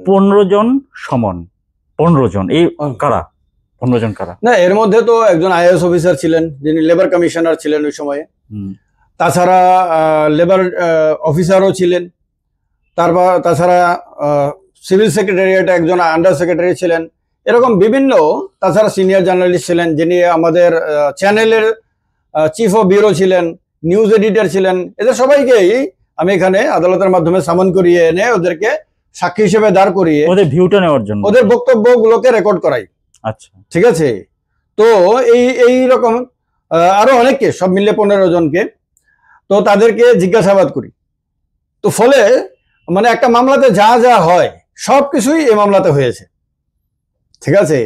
15 জন সমান, 15 জন এই কারা? 15 জন কারা? না, এর মধ্যে তো একজন আইএএস অফিসার ছিলেন, যিনি লেবার কমিশনার ছিলেন ওই সময়ে। তাছাড়া লেবার অফিসারও ছিলেন। তাছাড়া সিভিল সেক্রেটারিয়েট একজন আন্ডার সেক্রেটারি ছিলেন। এরকম বিভিন্ন, তাছাড়া সিনিয়র জার্নালিস্ট ছিলেন, যিনি আমাদের চ্যানেলের চিফ অফ ব্যুরো ছিলেন, নিউজ এডিটর ছিলেন। এদের সবাইকেই আমি এখানে আদালতের মাধ্যমে সামন করিয়ে এনে ওদেরকে সাক্ষী হিসেবে দাঁড় করিয়ে ওদের ভিউটা নেওয়ার জন্য, ওদের বক্তব্যগুলোকে রেকর্ড করাই। আচ্ছা, ঠিক আছে। তো এই রকম আরো অনেককে, সব মিলে 15 জনকে, তো তাদেরকে জিজ্ঞাসাবাদ করি। তো ফলে মানে একটা মামলাতে যা যা হয় সবকিছুই এই মামলাতে হয়েছে। ঠিক আছে।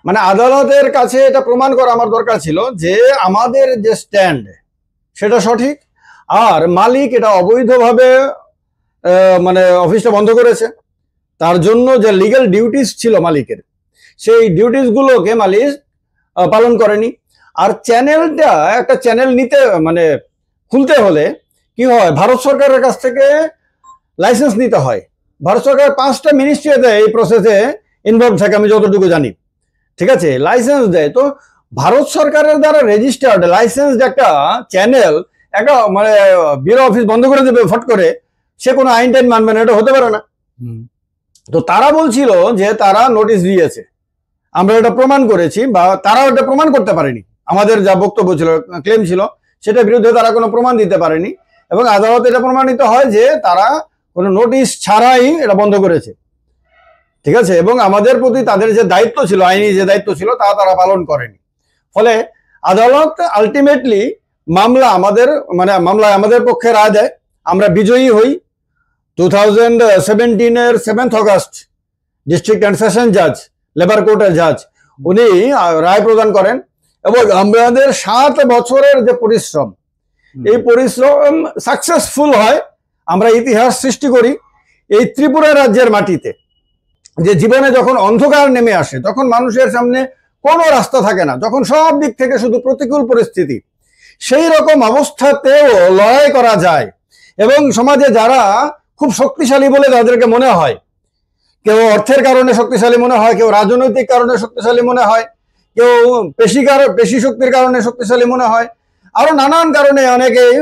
মানে আদালতের কাছে এটা প্রমাণ করা আমার দরকার ছিল যে আমাদের যে স্ট্যান্ড সেটা সঠিক, আর মালিক এটা অবৈধভাবে মানে অফিসটা বন্ধ করেছে, তার জন্য যে লিগ্যাল ডিউটিস ছিল মালিকের, সেই ডিউটিস গুলোকে মালিক পালন করেনি। আর চ্যানেলটা, একটা চ্যানেল নিতে মানে খুলতে হলে কি হয়, ভারত সরকারের কাছ থেকে লাইসেন্স নিতে হয়। ভারত সরকার 5টা মিনিস্ট্রিতে এই প্রসেসে ইনভলভ থাকে, আমি যতটুকু জানি। ঠিক আছে, লাইসেন্স দেয়। তো ভারত সরকারের দ্বারা রেজিস্টার্ড লাইসেন্স একটা চ্যানেল একটা মানে ব্যুরো অফিস বন্ধ করে দেবে ফট করে, সে কোনো আইন টাইন মানবে না, এটা হতে পারে না। তো তারা বলছিল যে তারা নোটিশ দিয়েছে, আমরা এটা প্রমাণ করেছি, বা তারা এটা প্রমাণ করতে পারেনি। আমাদের যা বক্তব্য ছিল, ক্লেম ছিল, সেটার বিরুদ্ধে তারা কোনো প্রমাণ দিতে পারেনি, এবং আদালতে এটা প্রমাণিত হয় যে তারা কোনো নোটিশ ছাড়াই এটা বন্ধ করেছে। ঠিক আছে। এবং আমাদের প্রতি তাদের যে দায়িত্ব ছিল, আইনি যে দায়িত্ব ছিল, তা তারা পালন করেনি। ফলে আদালত আলটিমেটলি মামলায় আমাদের পক্ষে রায় দেয়, আমরা বিজয়ী হই। 2017-এর 7th August district and session জাজ, লেবার কোর্টের জাজ, উনি রায় প্রদান করেন, এবং আমাদের 7 বছরের যে পরিশ্রম, এই পরিশ্রম সাকসেসফুল হয়। আমরা ইতিহাস সৃষ্টি করি এই ত্রিপুরা রাজ্যের মাটিতে, যে জীবনে যখন অন্ধকার নেমে আসে, তখন মানুষের সামনে কোনো রাস্তা থাকে না, যখন সব দিক থেকে শুধু প্রতিকূল পরিস্থিতি, সেই রকম অবস্থাতেও লড়াই করা যায়। এবং সমাজে যারা খুব শক্তিশালী বলে তাদেরকে মনে হয়, কেউ অর্থের কারণে শক্তিশালী মনে হয়, কেউ রাজনৈতিক কারণে শক্তিশালী মনে হয়, কেউ পেশি শক্তির কারণে শক্তিশালী মনে হয়, আরো নানান কারণে অনেকেই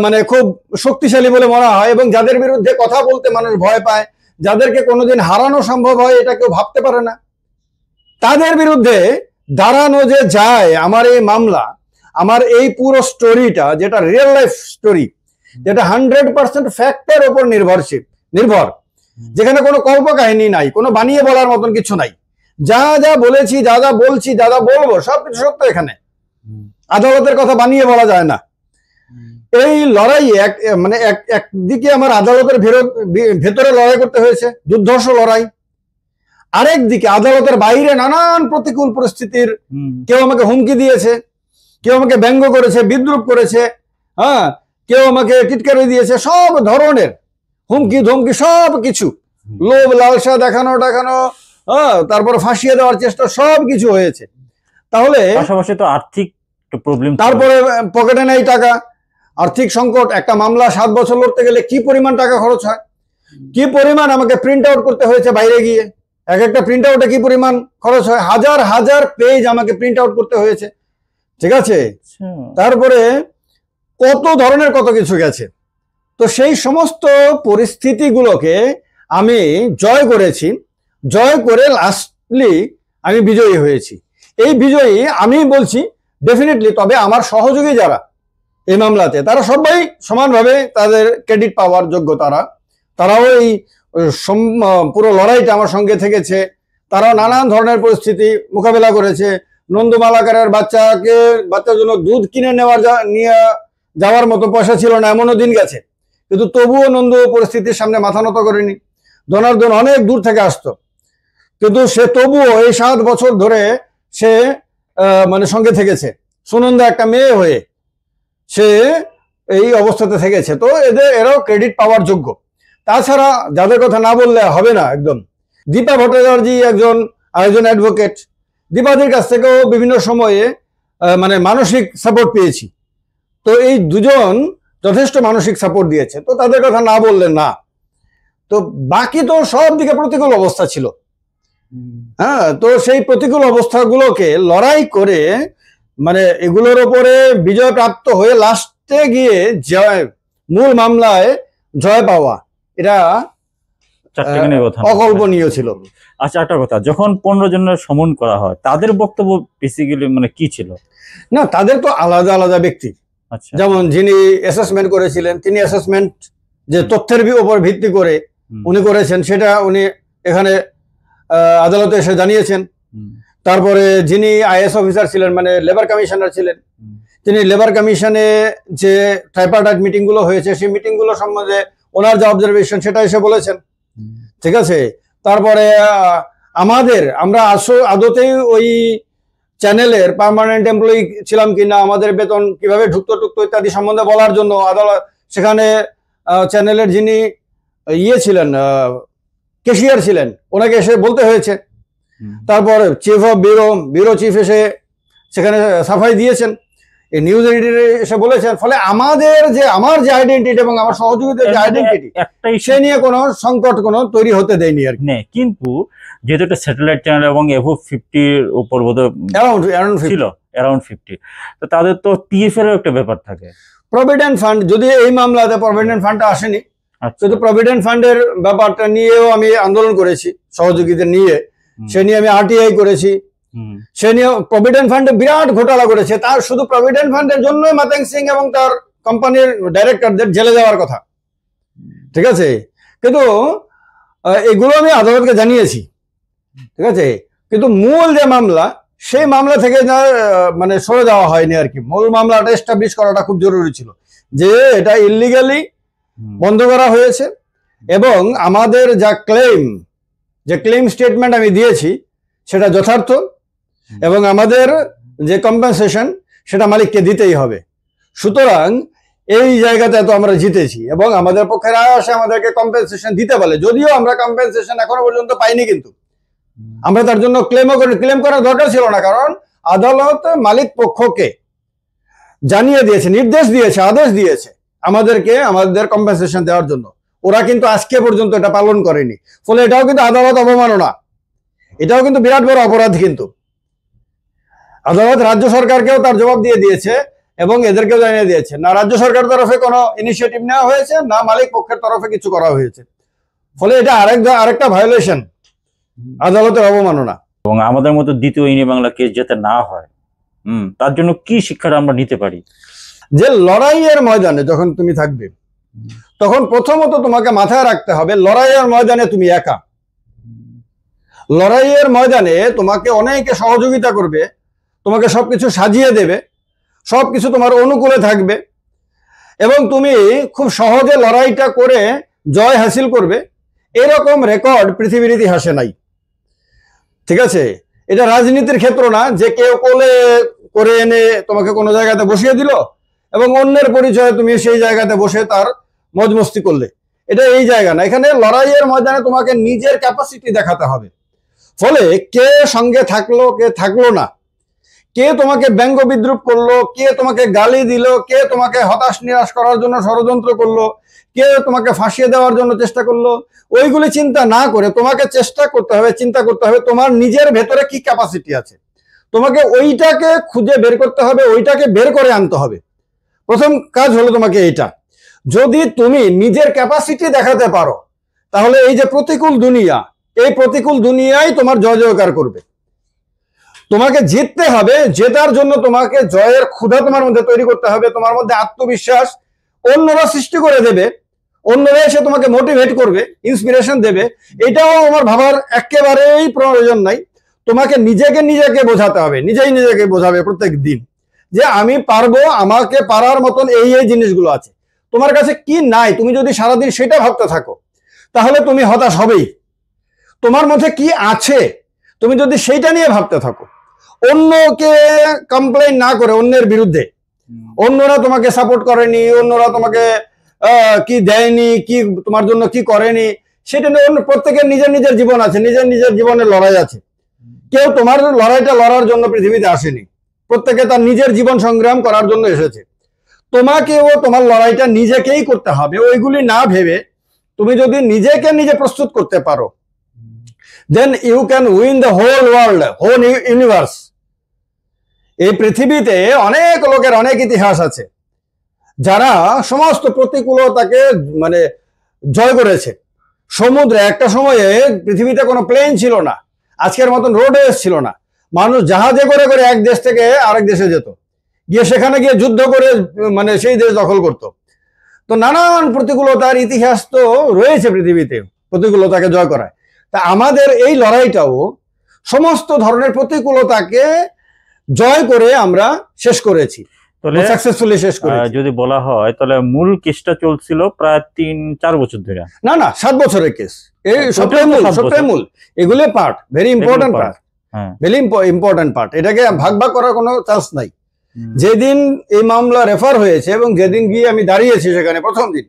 মানে খুব শক্তিশালী বলে মনে হয়, এবং যাদের বিরুদ্ধে কথা বলতে মানুষ ভয় পায়, যাদেরকে কোনোদিন হারানো সম্ভব হয় এটা কেউ ভাবতে পারে না, তাদের বিরুদ্ধে দাঁড়ানো যে যায়। আমার এই মামলা, আমার এই পুরো স্টোরিটা, যেটা রিয়েল লাইফ স্টোরি, যেটা 100% ফ্যাক্টের উপর নির্ভর, যেখানে কোনো কল্পকাহিনী নাই, কোনো বানিয়ে বলার মতন কিছু নাই। যা যা বলেছি, যা যা বলছি, যা যা বলবো, সবকিছু সত্য। এখানে আদালতের কথা বানিয়ে বলা যায় না। এই লড়াই একদিকে আমার আদালতের ভেতরে লড়াই করতে হয়েছে, দুর্ধর্ষ লড়াই। আরেক দিকে আদালতের বাইরে নানান প্রতিকূল পরিস্থিতির, কেউ আমাকে হুমকি দিয়েছে, কেউ আমাকে ব্যঙ্গ করেছে, বিদ্রুপ করেছে, হ্যাঁ, কেউ আমাকে টিটকারি দিয়েছে, সব ধরনের হুমকি ধমকি, সব কিছু, লোভ লালসা দেখানো, হ্যাঁ, তারপর ফাঁসিয়ে দেওয়ার চেষ্টা, সব কিছু হয়েছে। তাহলে পাশাপাশি তো আর্থিক প্রবলেম, তারপরে পকেটে নেই টাকা, আর্থিক সংকট। একটা মামলা 7 বছর লড়তে গেলে কি পরিমাণ টাকা খরচ হয়, কি পরিমাণ আমাকে প্রিন্ট আউট করতে হয়েছে বাইরে গিয়ে, একটা প্রিন্ট আউটে কি পরিমাণ খরচ হয়, হাজার হাজার পেজ আমাকে প্রিন্ট আউট করতে হয়েছে। ঠিক আছে। তারপরে কত ধরনের কত কিছু গেছে। তো সেই সমস্ত পরিস্থিতিগুলোকে আমি জয় করেছি, জয় করে লাস্টলি আমি বিজয়ী হয়েছি। এই বিজয়ী আমি বলছি ডেফিনেটলি। তবে আমার সহযোগী যারা এই মামলাতে, তারা সবাই সমানভাবে তাদের ক্রেডিট পাওয়ার যোগ্য। তারাও এই পুরো লড়াইটা আমার সঙ্গে থেকেছে। তারাও নানান ধরনের পরিস্থিতি মোকাবেলা করেছে। নন্দু মালাকারের বাচ্চার জন্য দুধ কিনে নিয়ে যাওয়ার মতো পয়সা ছিল না, এমনও দিন গেছে, কিন্তু তবুও নন্দু পরিস্থিতির সামনে মাথা নত করেনি। জনার্দন অনেক দূর থেকে আসতো, কিন্তু সে তবুও এই 7 বছর ধরে সে মানে সঙ্গে থেকেছে। সুনন্দা একটা মেয়ে হয়ে সে এই অবস্থাতে থেকেছে। তো এরাও ক্রেডিট পাওয়ার যোগ্য। তাছাড়া যাদের কথা না বললে হবে না, একদম দীপা ভট্টাচার্য আরেকজন অ্যাডভোকেট। দীপাদির কাছ থেকেও বিভিন্ন সময়ে মানে মানসিক সাপোর্ট পেয়েছি। তো এই দুজন যথেষ্ট মানসিক সাপোর্ট দিয়েছে, তো তাদের কথা না বললে না। তো বাকি তো সব দিকে প্রতিকূল অবস্থা ছিল। হ্যাঁ, তো সেই প্রতিকূল অবস্থাগুলোকে লড়াই করে মানে এগুলোর উপরে বিজয় প্রাপ্ত হয়ে লাস্টে গিয়ে মূল মামলায় জয় পাওয়া, এটা অকল্পনীয় ছিল। আচ্ছা, একটা কথা, যখন 15 জনের সমন করা হয় তাদের বক্তব্য বেসিক্যালি মানে কি ছিল? না, তাদের তো আলাদা আলাদা ব্যক্তি। আচ্ছা, যেমন যিনি অ্যাসেসমেন্ট করেছিলেন, তিনি অ্যাসেসমেন্ট যে তথ্যের উপর ভিত্তি করে উনি করেছেন, সেটা উনি এখানে আদালতে এসে জানিয়েছেন। তারপরে যিনি আইএস অফিসার ছিলেন, মানে লেবার কমিশনার ছিলেন, তিনি লেবার কমিশনে যে ট্রাইপার্টাইট মিটিং গুলো হয়েছে সেই মিটিং গুলো সম্বন্ধে ওনার যে অবজারভেশন সেটা এসে বলেছেন। ঠিক আছে, তারপরে আমরা আদতেই ওই চ্যানেলের পার্মানেন্ট এমপ্লয়ি ছিলাম কিনা, আমাদের বেতন কিভাবে ঢুকতো ইত্যাদি সম্বন্ধে বলার জন্য আদালত সেখানে চ্যানেলের যিনি ছিলেন, ক্যাশিয়ার ছিলেন, ওনাকে এসে বলতে হয়েছে। তারপর চিফ অফ ব্যুরো চিফ এসে সেখানে সাফাই দিয়েছেন, এই নিউজ এডিটরে এসে বলেছেন। ফলে আমার যে আইডেন্টিটি এবং আমার সহযোগীদের যে আইডেন্টিটি, সে নিয়ে কোনো সংকট কোনো তৈরি হতে দেয়নি আর কি। কিন্তু যেহেতু একটা স্যাটেলাইট চ্যানেল এবং এভো 50 উপর বোধহয় ছিল, অ্যারাউন্ড 50, তো তাদের তো পিএফ এর একটা ব্যাপার থাকে, প্রভিডেন্ট ফান্ড। যদি এই মামলাতে প্রভিডেন্ট ফান্ডটা আসেনি, কিন্তু প্রভিডেন্ট ফান্ডের ব্যাপারটা নিয়েও আমি আন্দোলন করেছি সহযোগীদের নিয়ে, সে নিয়ে আমি আরটিআই করেছি, সে নিয়ে প্রভিডেন্ট ফান্ডে বিরাট ঘোটালা করেছে। তার শুধু প্রভিডেন্ট ফান্ডের জন্যই মাতেং সিং এবং তার কোম্পানির ডাইরেক্টরদের জেলে যাওয়ার কথা। ঠিক আছে, কিন্তু এগুলো আমি আদালতকে জানিয়েছি। ঠিক আছে, কিন্তু মূল যে মামলা, সেই মামলা থেকে মানে সরে যাওয়া হয়নি আর কি। মূল মামলাটা এস্টাবলিশ করাটা খুব জরুরি ছিল যে এটা ইলিগালি বন্ধ করা হয়েছে এবং আমাদের যে ক্লেম স্টেটমেন্ট আমি দিয়েছি সেটা যথার্থ এবং আমাদের যে কম্পেনসেশন সেটা মালিককে দিতেই হবে। সুতরাং এই জায়গাতে তো আমরা জিতেছি এবং আমাদের পক্ষে রায় আসে আমাদেরকে কম্পেনসেশন দিতে বলে, যদিও আমরা কম্পেনসেশন এখনো পর্যন্ত পাইনি। কিন্তু আমরা তার জন্য ক্লেম করার দরকার ছিল না, কারণ আদালত মালিক পক্ষকে জানিয়ে দিয়েছে, নির্দেশ দিয়েছে, আদেশ দিয়েছে আমাদেরকে আমাদের কম্পেনসেশন দেওয়ার জন্য। ওরা কিন্তু আজকে পর্যন্ত এটা পালন করেনি। ফলে এটাও কিন্তু আদালত অবমাননা, এটাও কিন্তু বিরাট বড় অপরাধ। কিন্তু আদালত রাজ্য সরকারকেও তার জবাব দিয়ে দিয়েছে এবং এদেরকেও জানিয়ে দিয়েছে, না রাজ্য সরকারের তরফে কোনো ইনিশিয়েটিভ নেওয়া হয়েছে, না মালিক পক্ষের তরফে কিছু করা হয়েছে। ফলে এটা আরেকটা ভায়োলেশন, আদালতের অবমাননা। এবং আমাদের মতো দ্বিতীয় ইনি বাংলা কেস যাতে না হয়, তার জন্য কি শিক্ষাটা আমরা নিতে পারি? যে লড়াইয়ের ময়দানে যখন তুমি থাকবে, তখন প্রথমত তোমাকে মাথায় রাখতে হবে লড়াইয়ের ময়দানে তুমি একা। লড়াইয়ের ময়দানে তোমাকে অনেকে সহযোগিতা করবে, তোমাকে সবকিছু সাজিয়ে দেবে, সবকিছু তোমার অনুকূলে থাকবে এবং তুমি খুব সহজে লড়াইটা করে জয় হাসিল করবে, এরকম রেকর্ড পৃথিবীর ইতিহাসে নাই। ঠিক আছে, এটা রাজনীতির ক্ষেত্র না যে কেউ কোলে করে এনে তোমাকে কোনো জায়গাতে বসিয়ে দিল এবং অন্যের পরিচয়ে তুমি সেই জায়গাতে বসে তার মজমস্তি করলে। এটা এই জায়গা না, এখানে লড়াইয়ের ময়দানে তোমাকে নিজের ক্যাপাসিটি দেখাতে হবে। ফলে কে সঙ্গে থাকলো কে থাকলো না, কে তোমাকে ব্যঙ্গ বিদ্রুপ করলো, কে তোমাকে গালি দিল, কে তোমাকে হতাশ নিরাশ করার জন্য ষড়যন্ত্র করলো, কে তোমাকে ফাঁসিয়ে দেওয়ার জন্য চেষ্টা করলো, ওইগুলি চিন্তা না করে তোমাকে চিন্তা করতে হবে তোমার নিজের ভেতরে কি ক্যাপাসিটি আছে। তোমাকে ওইটাকে খুঁজে বের করতে হবে, ওইটাকে বের করে আনতে হবে। প্রথম কাজ হলো তোমাকে এইটা। যদি তুমি নিজের ক্যাপাসিটি দেখাতে পারো, তাহলে এই যে প্রতিকূল দুনিয়া, এই প্রতিকূল দুনিয়ায় তোমার জয় জয়কার করবে। তোমাকে জিততে হবে, জেতার জন্য তোমাকে জয়ের ক্ষুধা তোমার মধ্যে তৈরি করতে হবে, তোমার মধ্যে আত্মবিশ্বাস অন্যরা সৃষ্টি করে দেবে, অন্যরা এসে তোমাকে মোটিভেট করবে, ইন্সপিরেশন দেবে। এটাও আমার ভাবার একেবারেই প্রয়োজন নাই। তোমাকে নিজেকে বোঝাতে হবে, নিজেকে বোঝাবে প্রত্যেক দিন যে আমি পারবো, আমাকে পারার মতন এই জিনিসগুলো আছে। তোমার কাছে কি নাই, তুমি যদি সারাদিন সেটা ভাবতে থাকো তাহলে তুমি হতাশ হবেই। তোমার মধ্যে কি আছে তুমি যদি সেইটা নিয়ে ভাবতে থাকো, অন্যকে কমপ্লেইন না করে, অন্যের বিরুদ্ধে, অন্যরা তোমাকে সাপোর্ট করেনি, অন্যরা তোমাকে কি দেয়নি, কি তোমার জন্য কি করেনি, সেটা নিয়ে অন্য প্রত্যেকের নিজের জীবন আছে, নিজের জীবনের লড়াই আছে। কেউ তোমার লড়াইটা লড়ার জন্য পৃথিবীতে আসেনি, প্রত্যেকে তার নিজের জীবন সংগ্রাম করার জন্য এসেছে। তোমাকেও তোমার লড়াইটা নিজেকেই করতে হবে। ওইগুলি না ভেবে তুমি যদি নিজেকে নিজে প্রস্তুত করতে পারো, then you can win the whole world, whole universe. এই পৃথিবীতে অনেক লোকের অনেক ইতিহাস আছে যারা সমস্ত প্রতিকূলতাকে মানে জয় করেছে। সমুদ্রে একটা সময়ে পৃথিবীতে কোনো প্লেন ছিল না, আজকের মতন রোডওয়েজ ছিল না, মানুষ জাহাজে করে করে এক দেশ থেকে আরেক দেশে যেত, গিয়ে সেখানে গিয়ে যুদ্ধ করে মানে সেই দেশ দখল করত। তো নানান প্রতিকূলতার ইতিহাস তো রয়েছে পৃথিবীতে প্রতিকূলতাকে জয় করায়। তা আমাদের এই লড়াইটাও সমস্ত ধরনের প্রতিকূলতাকে জয় করে আমরা শেষ করেছি, সাকসেসফুলি শেষ করেছি। যদি বলা হয় তাহলে মূল কেসটা চলছিল প্রায় 3-4 বছর ধরে। না 7 বছরের কেস, এই সবটাই মূল। এগুলো part, very important part, very important part. এটাকে ভাগ ভাগ করার কোনো চান্স নাই। যেদিন এই মামলা রেফার হয়েছে এবং যেদিন গিয়ে আমি দাঁড়িয়েছি সেখানে প্রথম দিন,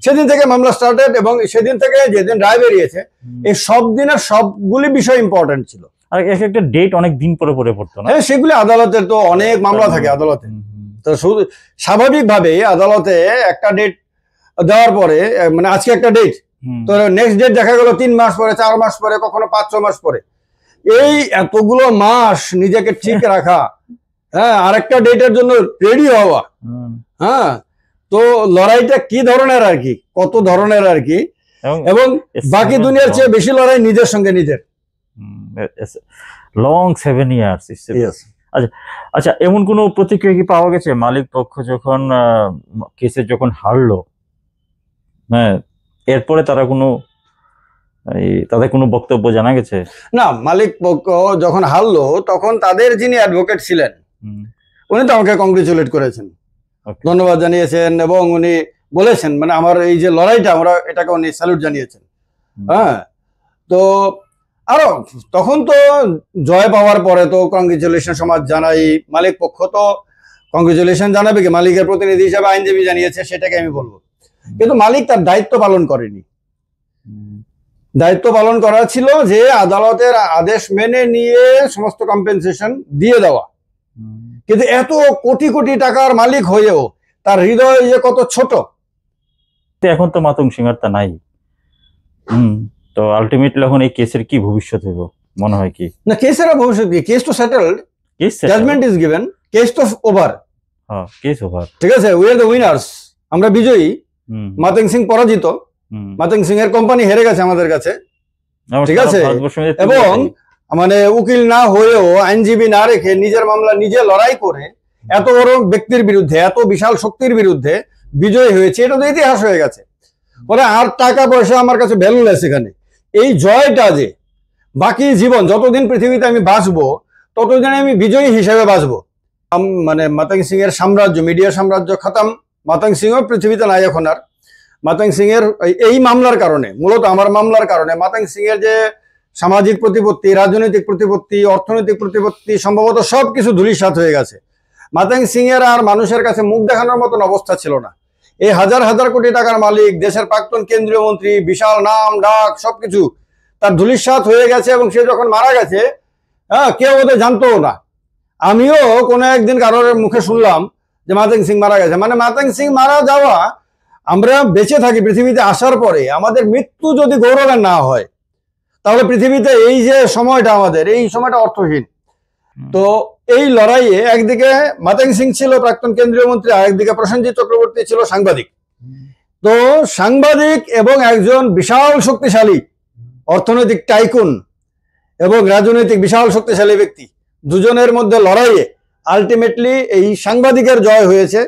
সেদিন থেকে মামলা স্টার্টেড এবং সেদিন থেকে যেদিন রায় বেরিয়েছে, এই সব দিনের সবগুলি বিষয় ইম্পর্টেন্ট ছিল। আর এক একটা ডেট অনেক দিন পরে পরে পড়তো না। হ্যাঁ, সেগুলি আদালতের তো অনেক মামলা থাকে আদালতে, তো স্বাভাবিকভাবে আদালতে একটা ডেট দেওয়ার পরে মানে আজকে একটা ডেট, তো নেক্সট ডেট দেখা গেল 3 মাস পরে, 4 মাস পরে, কখনো 5-6 মাস পরে। এই এতগুলো মাস নিজেকে ঠিক রাখা, হ্যাঁ, আরেকটা ডেটের জন্য রেডি হওয়া, হ্যাঁ, তো লড়াইটা কি ধরনের আর কি, কত ধরনের আর কি, এবং বাকি দুনিয়ার চেয়ে বেশি লড়াই নিজের সঙ্গে নিজের। Long 7 years. আচ্ছা আচ্ছা, এমন কোনো প্রতিক্রিয়া কি পাওয়া গেছে মালিক পক্ষ যখন কেসে যখন হারলো, হ্যাঁ, এরপরে তাদের কোনো বক্তব্য জানা গেছে? না, মালিক পক্ষ যখন হারলো তখন তাদের যিনি অ্যাডভোকেট ছিলেন উনি তো আমাকে কংগ্রেচুলেট করেছেন, ধন্যবাদ জানিয়েছেন, এবং উনি বলেছেন মানে আমার এই যে লড়াইটা আমরা এটাকে উনি স্যালুট জানিয়েছেন। হ্যাঁ, তো আরো তখন তো জয় পাওয়ার পরে তো কংগ্রেচুলেশন সমাজ জানাই, মালিক পক্ষ তো কংগ্রেচুলেশন জানাবে কি, মালিকের প্রতিনিধি হিসাবে আইনজীবী জানিয়েছে, সেটাকে আমি বলবো। কিন্তু মালিক তার দায়িত্ব পালন করেনি। দায়িত্ব পালন করা ছিল যে আদালতের আদেশ মেনে নিয়ে সমস্ত কম্পেনসেশন দিয়ে দেওয়া, কিন্তু এত কোটি কোটি টাকার মালিক হয়েও তার হৃদয় যে কত ছোট। এখন তো মাতঙ্গ সিংহ তা নাই। তো আলটিমেটলি এখন এই কেসের কি ভবিষ্যৎ হবে মনে হয়? কি না, কেসের ভবিষ্যৎ কি, কেস তো settled, judgement is given, case তো ওভার। হ্যাঁ, কেস ওভার, ঠিক আছে, উই আর দ্য উইনার্স, আমরা বিজয়ী। মাতঙ্গ সিং পরাজিত, মাতঙ্গ সিং এর কোম্পানি হেরে গেছে আমাদের কাছে, ঠিক আছে। এবং মানে উকিল না হয়েও, আইনজীবী না রেখে, নিজের মামলা নিজে লড়াই করে এত বড় ব্যক্তির বিরুদ্ধে, এত বিশাল শক্তির বিরুদ্ধে বিজয়ী হয়েছে, এটা তো ইতিহাস হয়ে গেছে। বলে আর টাকা পয়সা আমার কাছে ভ্যালুলেস। এখানে এই জয়টা যে বাকি জীবন যতদিন পৃথিবীতে আমি বাঁচবো ততদিন আমি বিজয়ী হিসেবে বাঁচবো। মানে মাতঙ্গ সিং এর সাম্রাজ্য, মিডিয়া সাম্রাজ্য খতম, মাতঙ্গ সিংও পৃথিবীতে নাই এখন আর। মাতঙ্গ সিং এর এই মামলার কারণে, মূলত আমার মামলার কারণে মাতঙ্গ সিং এর যে সামাজিক প্রতিপত্তি, রাজনৈতিক প্রতিপত্তি, অর্থনৈতিক প্রতিপত্তি সম্ভবত সবকিছু ধূলিসাৎ হয়ে গেছে। মাতঙ্গ সিং এর আর মানুষের কাছে মুখ দেখানোর মতন অবস্থা ছিল না। এই হাজার হাজার কোটি টাকার মালিক, দেশের প্রাক্তন কেন্দ্রীয় মন্ত্রী, বিশাল নাম ডাক, সবকিছু তার ধূলিসাৎ হয়ে গেছে। এবং সে যখন মারা গেছে, হ্যাঁ, কেউ ওদের জানতো না। আমিও কোনো একদিন কারোর মুখে শুনলাম যে মাতঙ্গ সিং মারা গেছে। মানে মাতঙ্গ সিং মারা যাওয়া, আমরা বেঁচে থাকি পৃথিবীতে আসার পরে আমাদের মৃত্যু যদি গৌরবের না হয়, তাহলে পৃথিবীতে এই যে সময়টা আমাদের, এই সময়টা অর্থহীন। তো এই লড়াইয়ে একদিকে মাতঙ্গ সিং ছিল প্রাক্তন কেন্দ্রীয় মন্ত্রী, আরেকদিকে প্রসেনজিৎ চক্রবর্তী ছিল সাংবাদিক। তো সাংবাদিক এবং একজন বিশাল শক্তিশালী অর্থনৈতিক টাইকুন এবং রাজনৈতিক বিশাল শক্তিশালী ব্যক্তি, দুজনের মধ্যে লড়াইয়ে আলটিমেটলি এই সাংবাদিকের জয় হয়েছে।